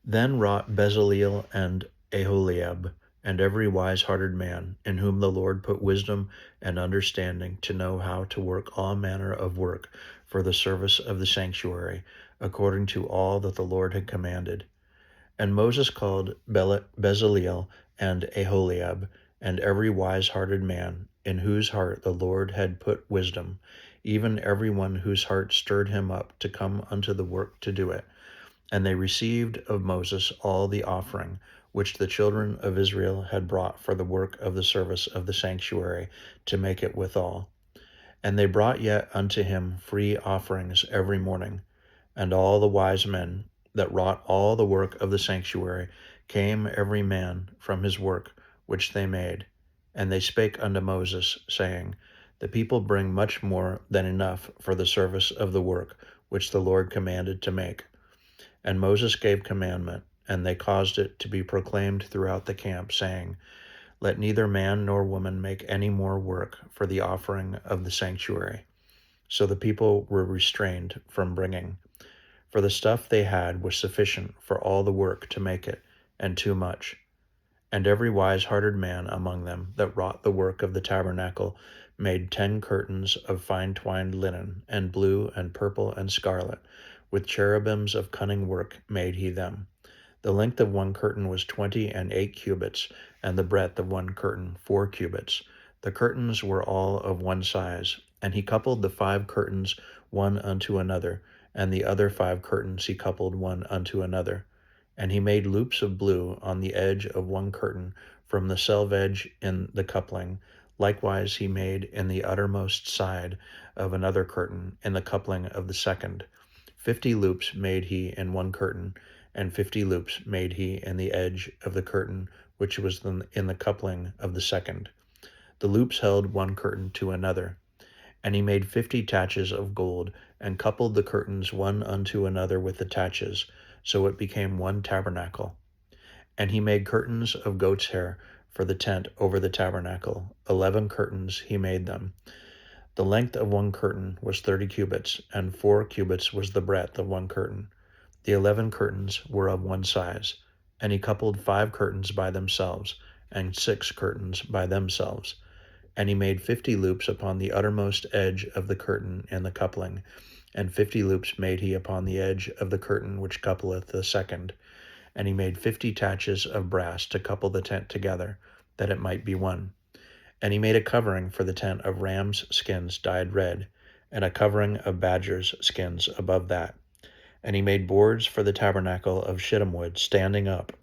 Then wrought Bezaleel and Aholiab, and every wise-hearted man, in whom the Lord put wisdom and understanding to know how to work all manner of work for the service of the sanctuary, according to all that the Lord had commanded. And Moses called Bezaleel and Aholiab, and every wise-hearted man, in whose heart the Lord had put wisdom, even every one whose heart stirred him up to come unto the work to do it. And they received of Moses all the offering which the children of Israel had brought for the work of the service of the sanctuary, to make it withal. And they brought yet unto him free offerings every morning. And all the wise men that wrought all the work of the sanctuary came every man from his work which they made. And they spake unto Moses, saying, The people bring much more than enough for the service of the work which the Lord commanded to make. And Moses gave commandment, and they caused it to be proclaimed throughout the camp, saying, Let neither man nor woman make any more work for the offering of the sanctuary. So the people were restrained from bringing. For the stuff they had was sufficient for all the work to make it, and too much. And every wise-hearted man among them that wrought the work of the tabernacle made 10 curtains of fine twined linen, and blue, and purple, and scarlet. With cherubims of cunning work made he them. The length of one curtain was 20 and 8 cubits, and the breadth of one curtain 4 cubits. The curtains were all of one size. And he coupled the 5 curtains one unto another, and the other 5 curtains he coupled one unto another. And he made loops of blue on the edge of one curtain from the selvedge in the coupling. Likewise he made in the uttermost side of another curtain in the coupling of the second. 50 loops made he in one curtain, and 50 loops made he in the edge of the curtain which was in the coupling of the second. The loops held one curtain to another. And he made 50 taches of gold, and coupled the curtains one unto another with the taches, so it became one tabernacle. And he made curtains of goat's hair for the tent over the tabernacle. 11 curtains he made them. The length of one curtain was 30 cubits, and 4 cubits was the breadth of one curtain. The 11 curtains were of one size. And he coupled 5 curtains by themselves, and 6 curtains by themselves. And he made 50 loops upon the uttermost edge of the curtain in the coupling, and 50 loops made he upon the edge of the curtain which coupleth the second. And he made 50 taches of brass to couple the tent together, that it might be one. And he made a covering for the tent of rams' skins dyed red, and a covering of badgers' skins above that. And he made boards for the tabernacle of shittim wood standing up.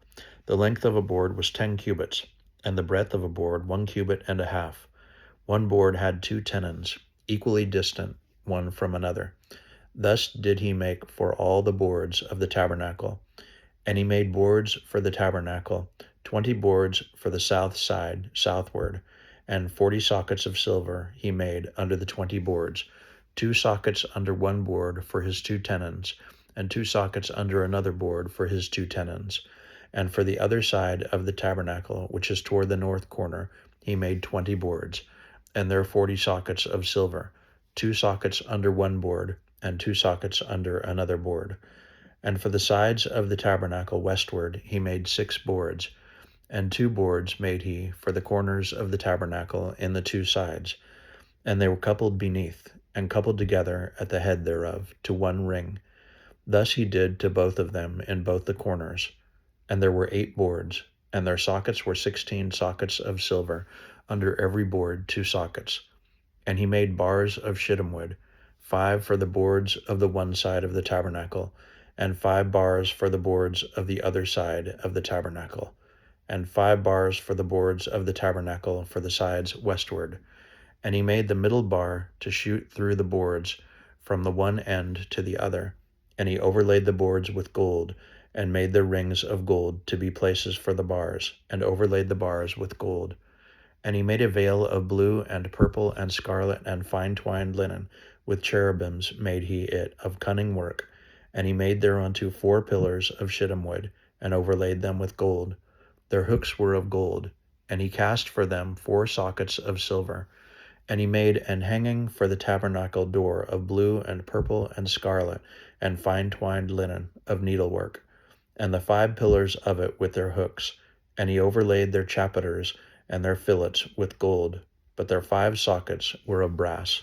The length of a board was 10 cubits, and the breadth of a board 1 cubit and a half. One board had 2 tenons, equally distant one from another. Thus did he make for all the boards of the tabernacle. And he made boards for the tabernacle, 20 boards for the south side southward, and 40 sockets of silver he made under the 20 boards, 2 sockets under one board for his 2 tenons, and 2 sockets under another board for his 2 tenons. And for the other side of the tabernacle, which is toward the north corner, he made 20 boards, and there 40 sockets of silver, 2 sockets under one board, and 2 sockets under another board. And for the sides of the tabernacle westward he made 6 boards, and 2 boards made he for the corners of the tabernacle in the 2 sides, and they were coupled beneath, and coupled together at the head thereof, to one ring. Thus he did to both of them in both the corners. And there were 8 boards, and their sockets were 16 sockets of silver, under every board 2 sockets. And he made bars of shittim wood, 5 for the boards of the one side of the tabernacle, and 5 bars for the boards of the other side of the tabernacle, and 5 bars for the boards of the tabernacle for the sides westward. And he made the middle bar to shoot through the boards from the one end to the other. And he overlaid the boards with gold, and made the rings of gold to be places for the bars, and overlaid the bars with gold. And he made a veil of blue and purple and scarlet and fine twined linen, with cherubims made he it of cunning work. And he made thereunto 4 pillars of shittim wood, and overlaid them with gold. Their hooks were of gold. And he cast for them 4 sockets of silver. And he made an hanging for the tabernacle door of blue and purple and scarlet and fine twined linen of needlework. and the 5 pillars of it with their hooks. And he overlaid their chapiters and their fillets with gold, but their 5 sockets were of brass.